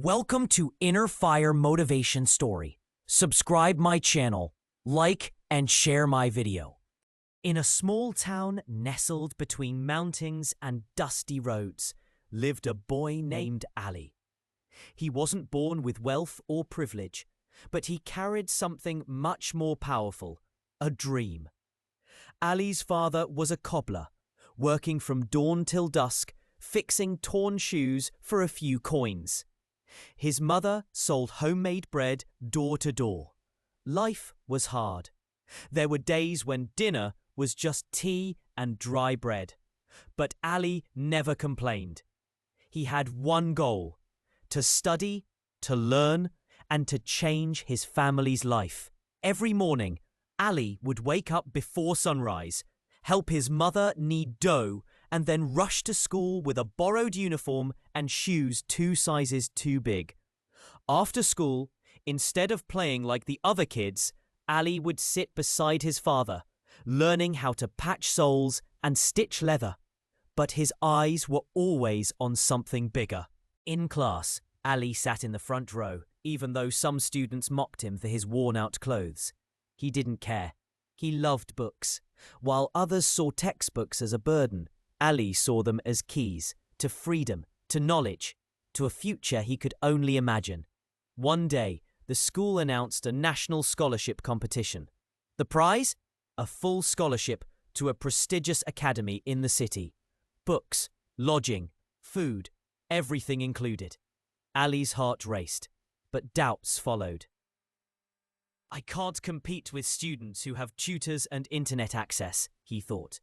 Welcome to Inner Fire Motivation Story. Subscribe my channel, like and share my video. In a small town nestled between mountains and dusty roads lived a boy named Ali. He wasn't born with wealth or privilege, but he carried something much more powerful, a dream. Ali's father was a cobbler, working from dawn till dusk, fixing torn shoes for a few coins. His mother sold homemade bread door to door. Life was hard. There were days when dinner was just tea and dry bread. But Ali never complained. He had one goal: to study, to learn, and to change his family's life. Every morning, Ali would wake up before sunrise, help his mother knead dough, and then rush to school with a borrowed uniform and shoes 2 sizes too big. After school, instead of playing like the other kids, Ali would sit beside his father, learning how to patch soles and stitch leather. But his eyes were always on something bigger. In class, Ali sat in the front row, even though some students mocked him for his worn-out clothes. He didn't care. He loved books. While others saw textbooks as a burden, Ali saw them as keys to freedom, to knowledge, to a future he could only imagine. One day, the school announced a national scholarship competition. The prize? A full scholarship to a prestigious academy in the city. Books, lodging, food, everything included. Ali's heart raced, but doubts followed. I can't compete with students who have tutors and internet access, he thought.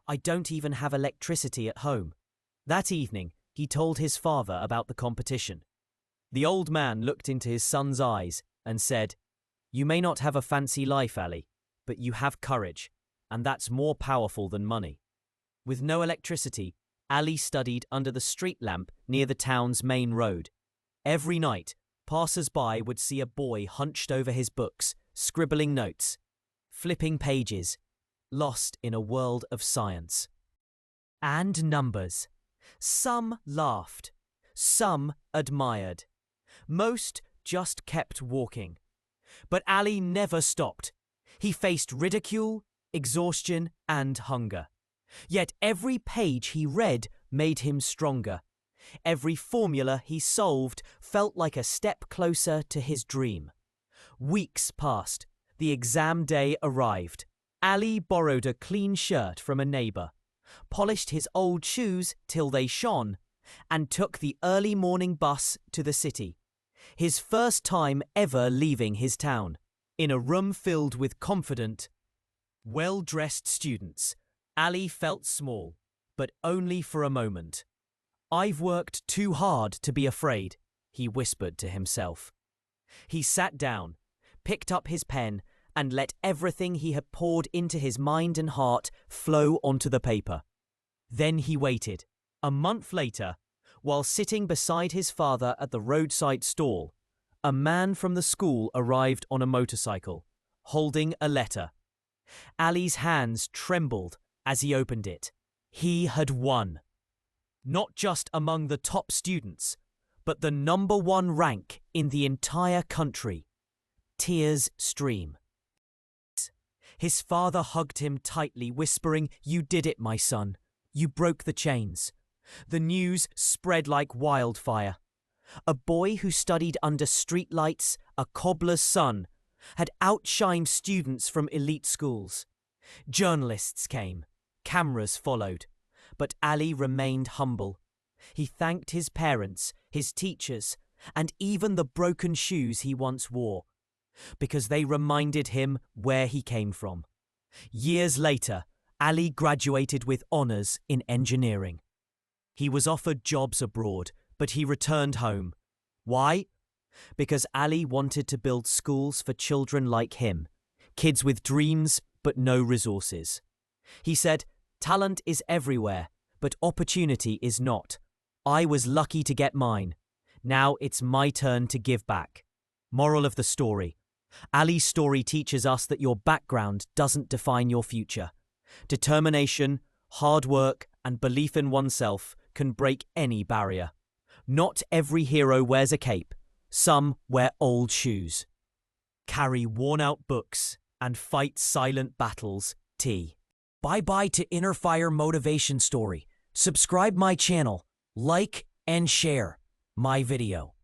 I don't even have electricity at home. That evening, he told his father about the competition. The old man looked into his son's eyes and said, "You may not have a fancy life, Ali, but you have courage, and that's more powerful than money." With no electricity, Ali studied under the street lamp near the town's main road. Every night, passers-by would see a boy hunched over his books, scribbling notes, flipping pages, lost in a world of science. And numbers. Some laughed. Some admired. Most just kept walking. But Ali never stopped. He faced ridicule, exhaustion, and hunger. Yet every page he read made him stronger. Every formula he solved felt like a step closer to his dream. Weeks passed. The exam day arrived. Ali borrowed a clean shirt from a neighbor, polished his old shoes till they shone, and took the early morning bus to the city. His first time ever leaving his town. In a room filled with confident, well-dressed students, Ali felt small, but only for a moment. "I've worked too hard to be afraid," he whispered to himself. He sat down, picked up his pen, and let everything he had poured into his mind and heart flow onto the paper. Then he waited. A month later, while sitting beside his father at the roadside stall, a man from the school arrived on a motorcycle, holding a letter. Ali's hands trembled as he opened it. He had won. Not just among the top students, but the #1 rank in the entire country. Tears streamed. His father hugged him tightly, whispering, "You did it, my son. You broke the chains." The news spread like wildfire. A boy who studied under streetlights, a cobbler's son, had outshined students from elite schools. Journalists came. Cameras followed. But Ali remained humble. He thanked his parents, his teachers, and even the broken shoes he once wore, because they reminded him where he came from. Years later, Ali graduated with honors in engineering. He was offered jobs abroad, but he returned home. Why? Because Ali wanted to build schools for children like him, kids with dreams but no resources. He said, "Talent is everywhere, but opportunity is not. I was lucky to get mine. Now it's my turn to give back." Moral of the story. Ali's story teaches us that your background doesn't define your future. Determination, hard work, and belief in oneself can break any barrier. Not every hero wears a cape. Some wear old shoes. Carry worn-out books and fight silent battles. T. Bye-bye to Inner Fire Motivation Story. Subscribe my channel, like and share my video.